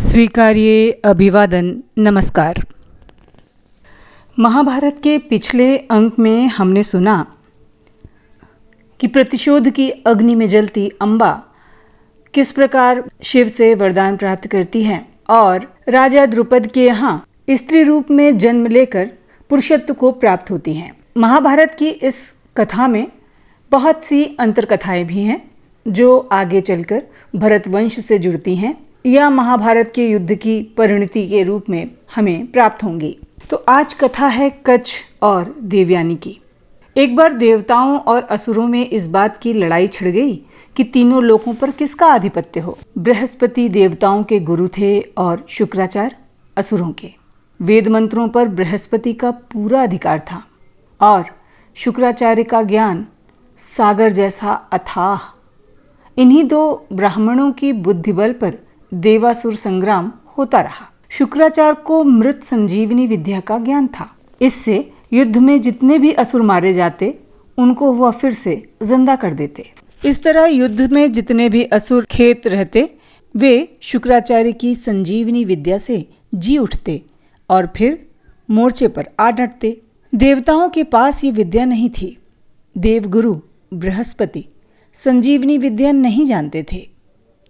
स्वीकार्य अभिवादन नमस्कार। महाभारत के पिछले अंक में हमने सुना कि प्रतिशोध की अग्नि में जलती अंबा किस प्रकार शिव से वरदान प्राप्त करती है और राजा द्रुपद के यहाँ स्त्री रूप में जन्म लेकर पुरुषत्व को प्राप्त होती हैं। महाभारत की इस कथा में बहुत सी अंतर कथाएं भी हैं जो आगे चलकर भरत वंश से जुड़ती हैं या महाभारत के युद्ध की परिणति के रूप में हमें प्राप्त होंगी। तो आज कथा है कच्छ और देवयानी की। एक बार देवताओं और असुरों में इस बात की लड़ाई छिड़ गई कि तीनों लोकों पर किसका आधिपत्य हो। बृहस्पति देवताओं के गुरु थे और शुक्राचार्य असुरों के। वेद मंत्रों पर बृहस्पति का पूरा अधिकार था और शुक्राचार्य का ज्ञान सागर जैसा अथाह। इन्हीं दो ब्राह्मणों की बुद्धि बल पर देवासुर संग्राम होता रहा। शुक्राचार्य को मृत संजीवनी विद्या का ज्ञान था। इससे युद्ध में जितने भी असुर मारे जाते उनको वह फिर से जिंदा कर देते। इस तरह युद्ध में जितने भी असुर खेत रहते वे शुक्राचार्य की संजीवनी विद्या से जी उठते और फिर मोर्चे पर आ डटते। देवताओं के पास ये विद्या नहीं थी। देवगुरु बृहस्पति संजीवनी विद्या नहीं जानते थे।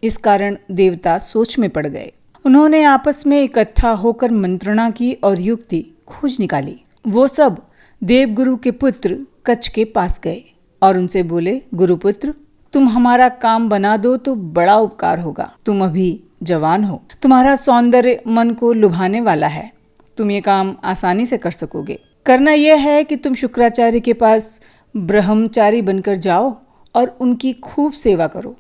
इस कारण देवता सोच में पड़ गए। उन्होंने आपस में इकट्ठा होकर मंत्रणा की और युक्ति खोज निकाली। वो सब देवगुरु के पुत्र कच्छ के पास गए और उनसे बोले, गुरुपुत्र, तुम हमारा काम बना दो तो बड़ा उपकार होगा। तुम अभी जवान हो, तुम्हारा सौंदर्य मन को लुभाने वाला है, तुम ये काम आसानी से कर सकोगे। करना यह है कि तुम शुक्राचार्य के पास ब्रह्मचारी बनकर जाओ और उनकी खूब सेवा करो,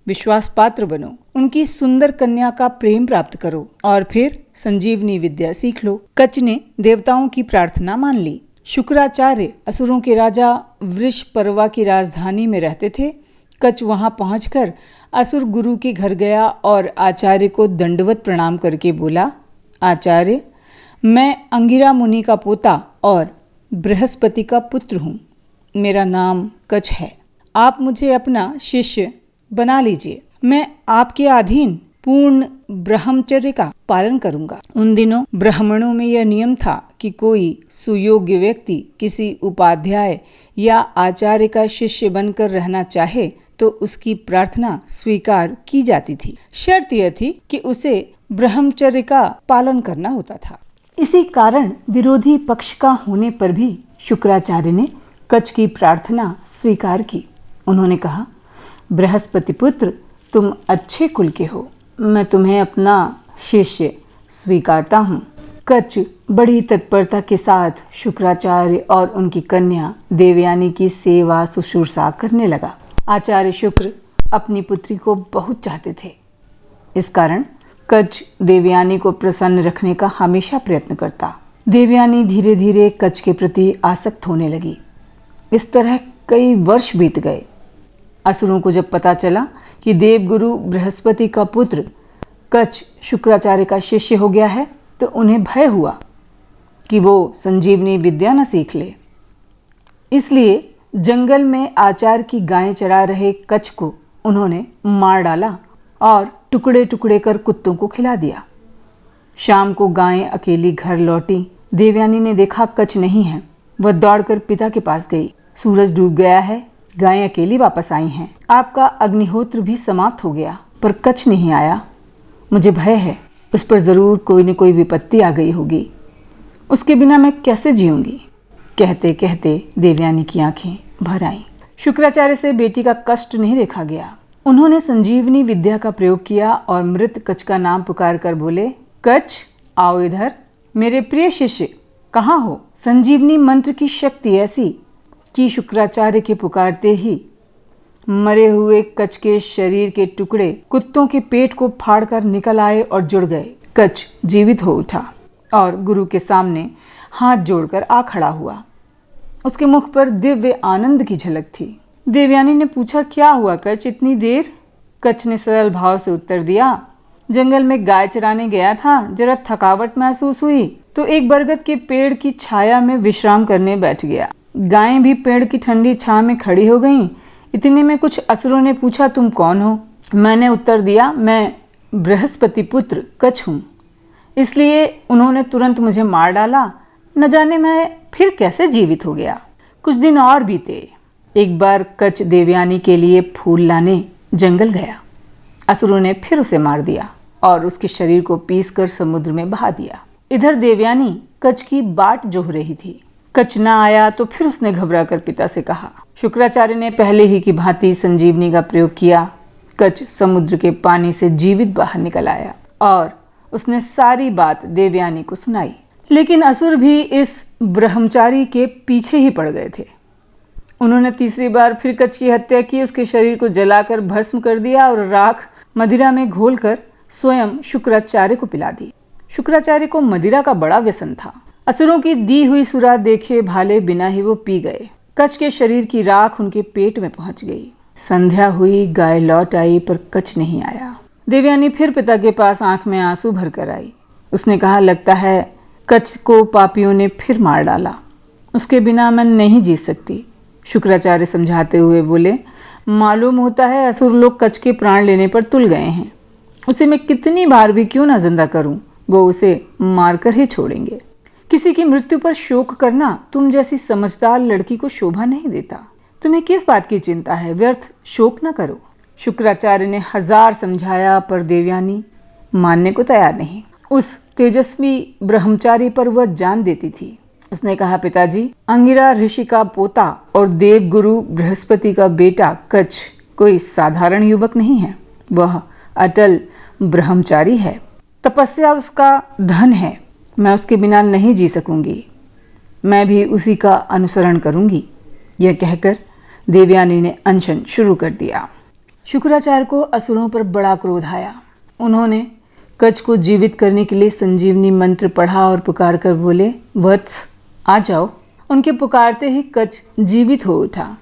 विश्वास पात्र बनो, उनकी सुंदर कन्या का प्रेम प्राप्त करो और फिर संजीवनी विद्या सीख लो। कच्छ ने देवताओं की प्रार्थना मान ली। शुक्राचार्य असुरों के राजा वृषपर्वा की राजधानी में रहते थे। कच्छ वहां पहुंचकर असुर गुरु के घर गया और आचार्य को दंडवत प्रणाम करके बोला, आचार्य, मैं अंगिरा मुनि का पोता और बृहस्पति का पुत्र हूँ। मेरा नाम कच्छ है। आप मुझे अपना शिष्य बना लीजिए। मैं आपके अधीन पूर्ण ब्रह्मचर्य का पालन करूंगा। उन दिनों ब्राह्मणों में यह नियम था कि कोई सुयोग्य व्यक्ति किसी उपाध्याय या आचार्य का शिष्य बनकर रहना चाहे तो उसकी प्रार्थना स्वीकार की जाती थी। शर्त यह थी कि उसे ब्रह्मचर्य का पालन करना होता था। इसी कारण विरोधी पक्ष का होने पर भी शुक्राचार्य ने कच्छ की प्रार्थना स्वीकार की। उन्होंने कहा, बृहस्पति पुत्र, तुम अच्छे कुल के हो, मैं तुम्हें अपना शिष्य स्वीकारता हूँ। कच्छ बड़ी तत्परता के साथ शुक्राचार्य और उनकी कन्या देवयानी की सेवा शुश्रूषा करने लगा। आचार्य शुक्र अपनी पुत्री को बहुत चाहते थे। इस कारण कच्छ देवयानी को प्रसन्न रखने का हमेशा प्रयत्न करता। देवयानी धीरे धीरे कच्छ के प्रति आसक्त होने लगी। इस तरह कई वर्ष बीत गए। असुरों को जब पता चला कि देवगुरु बृहस्पति का पुत्र कच्छ शुक्राचार्य का शिष्य हो गया है तो उन्हें भय हुआ कि वो संजीवनी विद्या न सीख ले। इसलिए जंगल में आचार्य की गायें चरा रहे कच्छ को उन्होंने मार डाला और टुकड़े टुकड़े कर कुत्तों को खिला दिया। शाम को गायें अकेली घर लौटी। देवयानी ने देखा कच्छ नहीं है। वह दौड़कर पिता के पास गई। सूरज डूब गया है, गायें अकेली वापस आई हैं। आपका अग्निहोत्र भी समाप्त हो गया पर कच्छ नहीं आया। मुझे भय है, उस पर जरूर कोई न कोई विपत्ति आ गई होगी। उसके बिना मैं कैसे जीऊंगी। कहते कहते देवयानी की आंखें भर आईं। शुक्राचार्य से बेटी का कष्ट नहीं देखा गया। उन्होंने संजीवनी विद्या का प्रयोग किया और मृत कच्छ का नाम पुकार कर बोले, कच्छ, आओ इधर। मेरे प्रिय शिष्य, कहाँ हो? संजीवनी मंत्र की शक्ति ऐसी कि शुक्राचार्य के पुकारते ही मरे हुए कच्छ के शरीर के टुकड़े कुत्तों के पेट को फाड़कर निकल आए और जुड़ गए। कच्छ जीवित हो उठा और गुरु के सामने हाथ जोड़कर आ खड़ा हुआ। उसके मुख पर दिव्य आनंद की झलक थी। देवयानी ने पूछा, क्या हुआ कच्छ, इतनी देर? कच्छ ने सरल भाव से उत्तर दिया, जंगल में गाय चराने गया था, जरा थकावट महसूस हुई तो एक बरगद के पेड़ की छाया में विश्राम करने बैठ गया। गायें भी पेड़ की ठंडी छां में खड़ी हो गईं। इतने में कुछ असुरों ने पूछा, तुम कौन हो? मैंने उत्तर दिया, मैं बृहस्पति पुत्र कच हूं, इसलिए उन्होंने तुरंत मुझे मार डाला। न जाने मैं फिर कैसे जीवित हो गया। कुछ दिन और बीते। एक बार कच देवयानी के लिए फूल लाने जंगल गया। असुरों ने फिर उसे मार दिया और उसके शरीर को पीसकर समुद्र में बहा दिया। इधर देवयानी कच की बाट जोह रही थी। कच ना आया तो फिर उसने घबराकर पिता से कहा। शुक्राचार्य ने पहले ही की भांति संजीवनी का प्रयोग किया। कच समुद्र के पानी से जीवित बाहर निकल आया और उसने सारी बात देवयानी को सुनाई। लेकिन असुर भी इस ब्रह्मचारी के पीछे ही पड़ गए थे। उन्होंने तीसरी बार फिर कच की हत्या की, उसके शरीर को जलाकर भस्म कर दिया और राख मदिरा में घोलकर स्वयं शुक्राचार्य को पिला दी। शुक्राचार्य को मदिरा का बड़ा व्यसन था। असुरों की दी हुई सुरा देखे भाले बिना ही वो पी गए। कच के शरीर की राख उनके पेट में पहुंच गई। संध्या हुई, गाय लौट आई, पर कच नहीं आया। देवयानी फिर पिता के पास आंख में आंसू भरकर आई। उसने कहा, लगता है कच को पापियों ने फिर मार डाला। उसके बिना मैं नहीं जी सकती। शुक्राचार्य समझाते हुए बोले, मालूम होता है असुर लोग कच के प्राण लेने पर तुल गए हैं। उसे मैं कितनी बार भी क्यों ना जिंदा करूं, वो उसे मारकर ही छोड़ेंगे। किसी की मृत्यु पर शोक करना तुम जैसी समझदार लड़की को शोभा नहीं देता। तुम्हें किस बात की चिंता है, व्यर्थ शोक न करो। शुक्राचार्य ने 1000 समझाया, पर देवयानी मानने को तैयार नहीं। उस तेजस्वी ब्रह्मचारी पर वह जान देती थी। उसने कहा, पिताजी, अंगिरा ऋषि का पोता और देवगुरु बृहस्पति का बेटा कच कोई साधारण युवक नहीं है। वह अटल ब्रह्मचारी है। तपस्या उसका धन है। मैं उसके बिना नहीं जी सकूंगी। मैं भी उसी का अनुसरण करूंगी। यह कहकर देवयानी ने अनशन शुरू कर दिया। शुक्राचार्य को असुरों पर बड़ा क्रोध आया। उन्होंने कच को जीवित करने के लिए संजीवनी मंत्र पढ़ा और पुकार कर बोले, वत्स आ जाओ। उनके पुकारते ही कच जीवित हो उठा।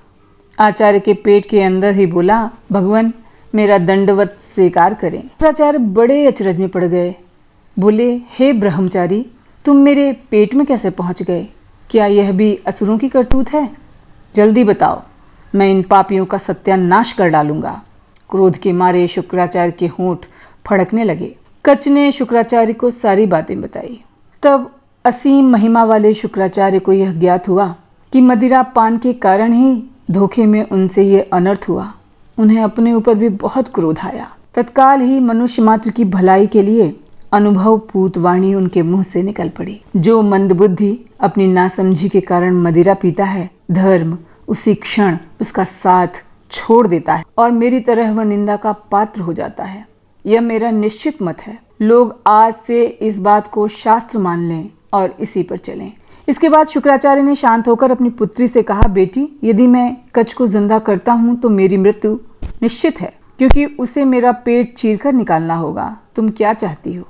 आचार्य के पेट के अंदर ही बोला, भगवान मेरा दंडवत स्वीकार करें। शुक्राचार्य बड़े अचरज में पड़ गए। बोले, हे ब्रह्मचारी, तुम मेरे पेट में कैसे पहुंच गए? क्या यह भी असुरों की करतूत है? जल्दी बताओ, मैं इन पापियों का सत्यानाश कर डालूंगा। क्रोध के मारे शुक्राचार्य के होंठ फड़कने लगे। कच ने शुक्राचार्य को सारी बातें बताई। तब असीम महिमा वाले शुक्राचार्य को यह ज्ञात हुआ कि मदिरा पान के कारण ही धोखे में उनसे ये अनर्थ हुआ। उन्हें अपने ऊपर भी बहुत क्रोध आया। तत्काल ही मनुष्य मात्र की भलाई के लिए अनुभव पूत वाणी उनके मुंह से निकल पड़ी। जो मंदबुद्धि अपनी नासमझी के कारण मदिरा पीता है, धर्म उसी क्षण उसका साथ छोड़ देता है और मेरी तरह वह निंदा का पात्र हो जाता है। यह मेरा निश्चित मत है। लोग आज से इस बात को शास्त्र मान लें और इसी पर चलें। इसके बाद शुक्राचार्य ने शांत होकर अपनी पुत्री से कहा, बेटी, यदि मैं कच को जिंदा करता हूं तो मेरी मृत्यु निश्चित है, क्योंकि उसे मेरा पेट चीरकर निकालना होगा। तुम क्या चाहती हो?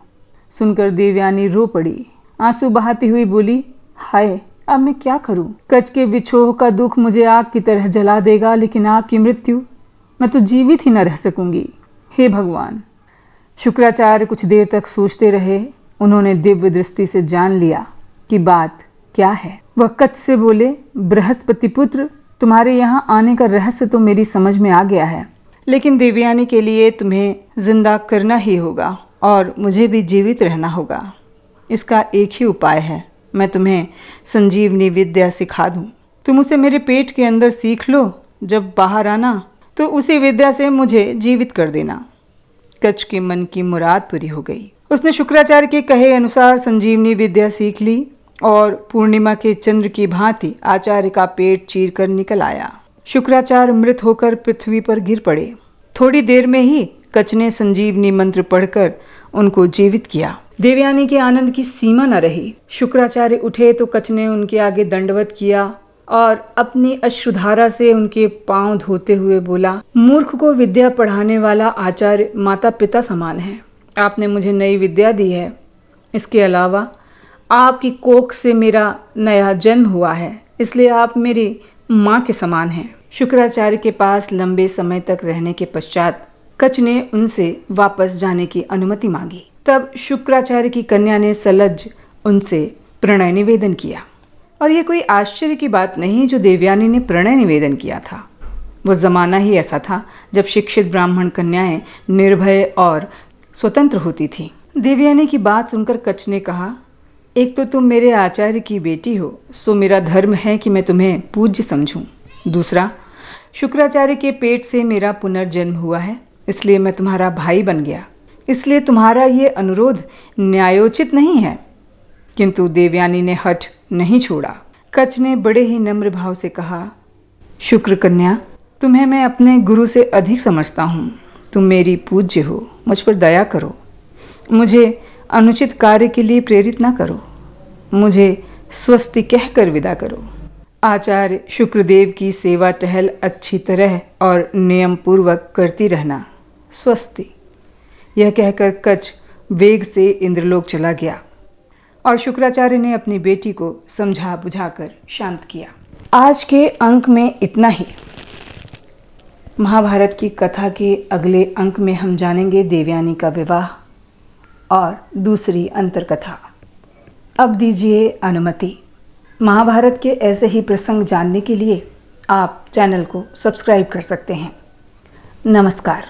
सुनकर देवयानी रो पड़ी। आंसू बहाती हुई बोली, हाय, अब मैं क्या करूं? कच के विछोह का दुख मुझे आग की तरह जला देगा, लेकिन आपकी मृत्यु, मैं तो जीवित ही न रह सकूंगी। हे भगवान। शुक्राचार्य कुछ देर तक सोचते रहे। उन्होंने दिव्य दृष्टि से जान लिया कि बात क्या है। वह कच से बोले, बृहस्पति पुत्र, तुम्हारे यहाँ आने का रहस्य तो मेरी समझ में आ गया है, लेकिन देवयानी के लिए तुम्हें जिंदा करना ही होगा और मुझे भी जीवित रहना होगा। इसका एक ही उपाय है, मैं तुम्हें संजीवनी विद्या सिखा दूं। तुम उसे मेरे पेट के अंदर सीख लो। जब बाहर आना तो उसी विद्या से मुझे जीवित कर देना। कच के मन की मुराद पूरी हो गई। उसने शुक्राचार्य के कहे अनुसार संजीवनी विद्या सीख ली और पूर्णिमा के चंद्र की भांति आचार्य का पेट चीरकर निकल आया। शुक्राचार्य मृत होकर पृथ्वी पर गिर पड़े। थोड़ी देर में ही कच ने संजीवनी मंत्र पढ़कर उनको जीवित किया। देवयानी के आनंद की सीमा न रही। शुक्राचार्य उठे तो कच ने उनके आगे दंडवत किया और अपनी अश्रुधारा से उनके पांव धोते हुए बोला, मूर्ख को विद्या पढ़ाने वाला आचार्य माता पिता समान है। आपने मुझे नई विद्या दी है। इसके अलावा आपकी कोख से मेरा नया जन्म हुआ है, इसलिए आप मेरी माँ के समान हैं। शुक्राचार्य के पास लंबे समय तक रहने के पश्चात कच ने उनसे वापस जाने की अनुमति मांगी। तब शुक्राचार्य की कन्या ने सलज्ज उनसे प्रणय निवेदन किया। और यह कोई आश्चर्य की बात नहीं जो देवयानी ने प्रणय निवेदन किया था। वो जमाना ही ऐसा था जब शिक्षित ब्राह्मण कन्याएं निर्भय और स्वतंत्र होती थी। देवयानी की बात सुनकर कच्छ ने कहा, एक तो तुम मेरे आचार्य की बेटी हो, सो मेरा धर्म है कि मैं तुम्हें पूज्य समझूं। दूसरा, शुक्राचार्य के पेट से मेरा पुनर्जन्म हुआ है, इसलिए मैं तुम्हारा भाई बन गया, इसलिए तुम्हारा ये अनुरोध न्यायोचित नहीं है। किंतु देवयानी ने हठ नहीं छोड़ा। कच्छ ने बड़े ही नम्र भाव से कहा, शुक्र कन्या, तुम्हें मैं अपने गुरु से अधिक समझता हूँ। तुम मेरी पूज्य हो, मुझ पर दया करो, मुझे अनुचित कार्य के लिए प्रेरित ना करो, मुझे स्वस्ति कहकर विदा करो। आचार्य शुक्रदेव की सेवा टहल अच्छी तरह और नियम पूर्वक करती रहना। स्वस्ति। यह कहकर कच्छ वेग से इंद्रलोक चला गया और शुक्राचार्य ने अपनी बेटी को समझा बुझाकर शांत किया। आज के अंक में इतना ही। महाभारत की कथा के अगले अंक में हम जानेंगे देवयानी का विवाह और दूसरी अंतरकथा। अब दीजिए अनुमति। महाभारत के ऐसे ही प्रसंग जानने के लिए आप चैनल को सब्सक्राइब कर सकते हैं। नमस्कार।